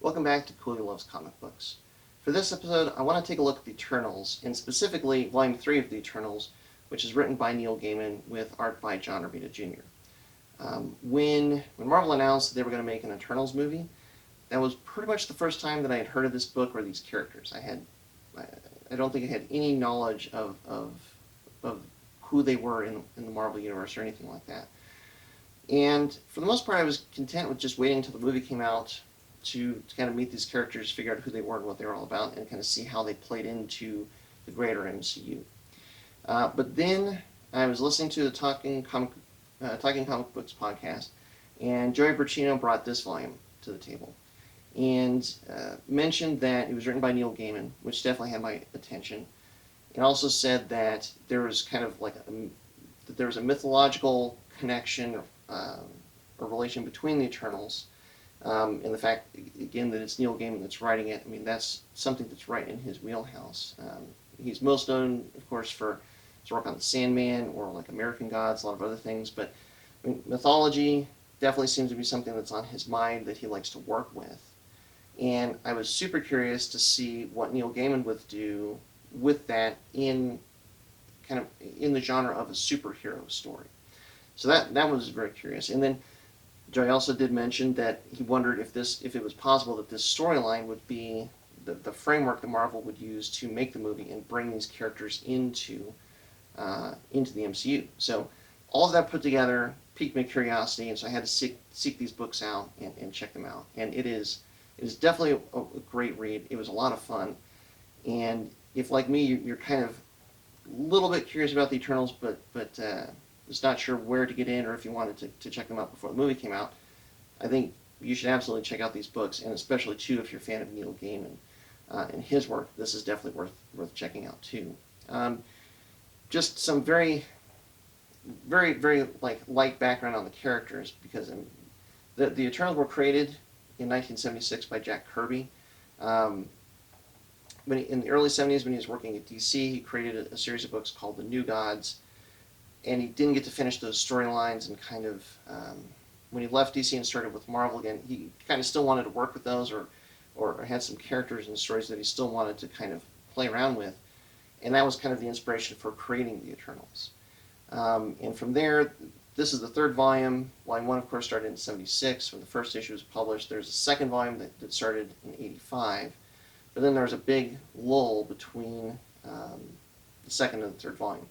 Welcome back to Cool Who Loves Comic Books. For this episode, I want to take a look at the Eternals, and specifically Volume 3 of the Eternals, which is written by Neil Gaiman with art by John Romita Jr. When Marvel announced that they were going to make an Eternals movie, that was pretty much the first time that I had heard of this book or these characters. I don't think I had any knowledge of who they were in the Marvel Universe or anything like that. And for the most part, I was content with just waiting until the movie came out to kind of meet these characters, figure out who they were and what they were all about, and kind of see how they played into the greater MCU. But then I was listening to the Talking Comic Books podcast, and Joey Bercino brought this volume to the table and mentioned that it was written by Neil Gaiman, which definitely had my attention. And also said that there was kind of like that there was a mythological connection or relation between the Eternals, and the fact, again, that it's Neil Gaiman that's writing it. I mean, that's something that's right in his wheelhouse. He's most known, of course, for his work on The Sandman or like American Gods, a lot of other things, but I mean, mythology definitely seems to be something that's on his mind that he likes to work with. And I was super curious to see what Neil Gaiman would do with that in the genre of a superhero story. So that was very curious. And then Joey also did mention that he wondered if it was possible that this storyline would be the framework that Marvel would use to make the movie and bring these characters into the MCU. So all of that put together piqued my curiosity, and so I had to seek these books out and check them out. And it is definitely a great read. It was a lot of fun. And if, like me, you're kind of a little bit curious about the Eternals, but was not sure where to get in or if you wanted to check them out before the movie came out, I think you should absolutely check out these books, and especially, too, if you're a fan of Neil Gaiman and his work, this is definitely worth checking out, too. Just some very, very, very light background on the characters, because the Eternals were created in 1976 by Jack Kirby. In the early 70s, when he was working at DC, he created a series of books called The New Gods, and he didn't get to finish those storylines, and kind of, when he left DC and started with Marvel again, he kind of still wanted to work with those, or had some characters and stories that he still wanted to kind of play around with, and that was kind of the inspiration for creating the Eternals. And from there, this is the third volume. Volume 1, of course, started in 76 when the first issue was published. There's a second volume that started in 85. But then there was a big lull between the second and the third volume.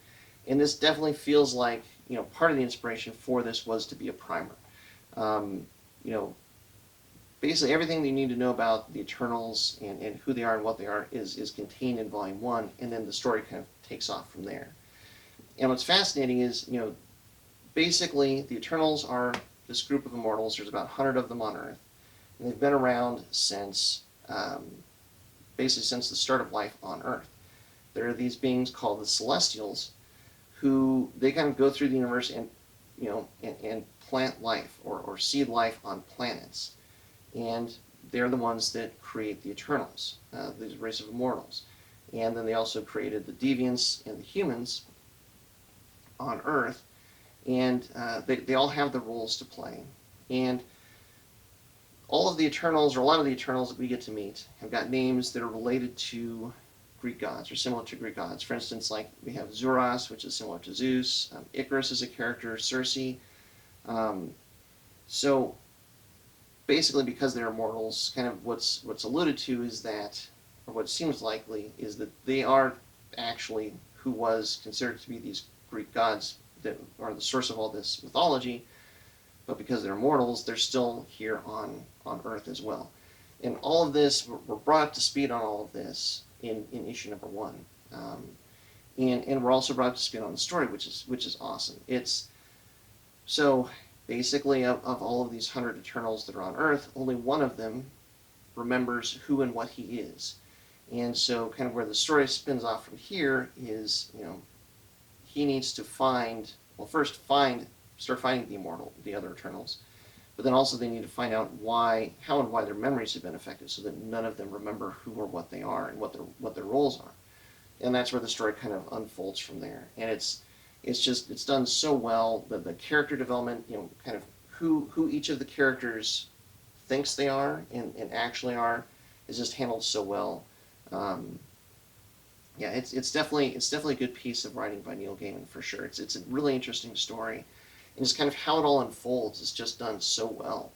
And this definitely feels like, part of the inspiration for this was to be a primer. Basically everything that you need to know about the Eternals and who they are and what they are is contained in Volume 1, and then the story kind of takes off from there. And what's fascinating is, basically the Eternals are this group of immortals. There's about 100 of them on Earth, and they've been around since basically since the start of life on Earth. There are these beings called the Celestials, who they kind of go through the universe and and plant life or seed life on planets, and they're the ones that create the Eternals, these race of immortals. And then they also created the Deviants and the humans on Earth, and they all have the roles to play. And all of the Eternals, or a lot of the Eternals that we get to meet, have got names that are related to Greek gods, or similar to Greek gods. For instance, like we have Zuras, which is similar to Zeus. Icarus is a character, Circe. So basically, because they're immortals, kind of what's alluded to is that, or what seems likely, is that they are actually who was considered to be these Greek gods that are the source of all this mythology, but because they're immortals, they're still here on Earth as well. And all of this, we're brought up to speed on all of this in issue number 1. And we're also brought up to speed on the story, which is awesome. It's so basically of all of these 100 Eternals that are on Earth, only one of them remembers who and what he is. And so kind of where the story spins off from here is, he needs to start finding the other Eternals, but then also they need to find out how and why their memories have been affected, so that none of them remember who or what they are and what their roles are. And that's where the story kind of unfolds from there. And it's done so well. The character development, kind of who each of the characters thinks they are and actually are is just handled so well. Yeah, it's definitely a good piece of writing by Neil Gaiman for sure. It's a really interesting story, and just kind of how it all unfolds is just done so well.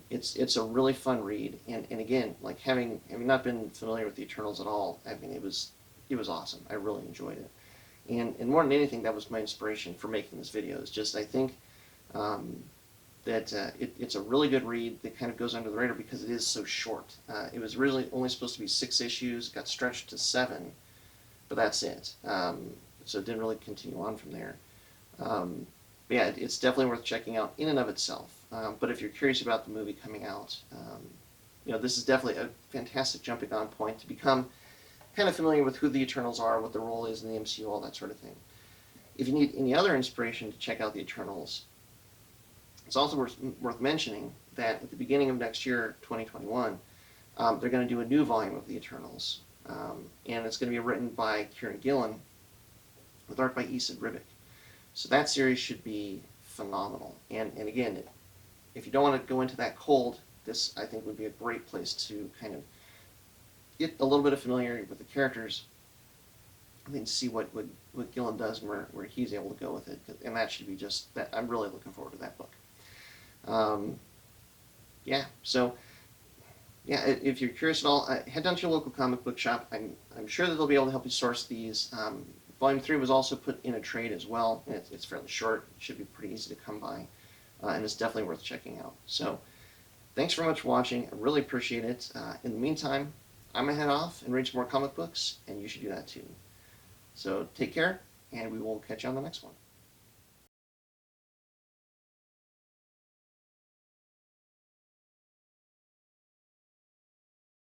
It's a really fun read, and again, like having not been familiar with the Eternals at all, I mean it was awesome. I really enjoyed it, and more than anything, that was my inspiration for making this video. Is just I think that it's a really good read that kind of goes under the radar because it is so short. It was originally only supposed to be 6 issues, got stretched to 7, but that's it. So it didn't really continue on from there. But yeah, it's definitely worth checking out in and of itself. But if you're curious about the movie coming out, this is definitely a fantastic jumping on point to become kind of familiar with who the Eternals are, what their role is in the MCU, all that sort of thing. If you need any other inspiration to check out the Eternals, it's also worth mentioning that at the beginning of next year, 2021, they're going to do a new volume of the Eternals. And it's going to be written by Kieron Gillen with art by Esad Ribic. So that series should be phenomenal. And again, if you don't want to go into that cold, this I think would be a great place to kind of get a little bit of familiarity with the characters and then see what Gillen does and where he's able to go with it. And that should be just that. I'm really looking forward to that book. Yeah, so yeah, if you're curious at all, head down to your local comic book shop. I'm sure that they'll be able to help you source these. Volume 3 was also put in a trade as well. It's fairly short. It should be pretty easy to come by. And it's definitely worth checking out. So thanks very much for watching. I really appreciate it. In the meantime, I'm going to head off and read some more comic books, and you should do that too. So take care, and we will catch you on the next one.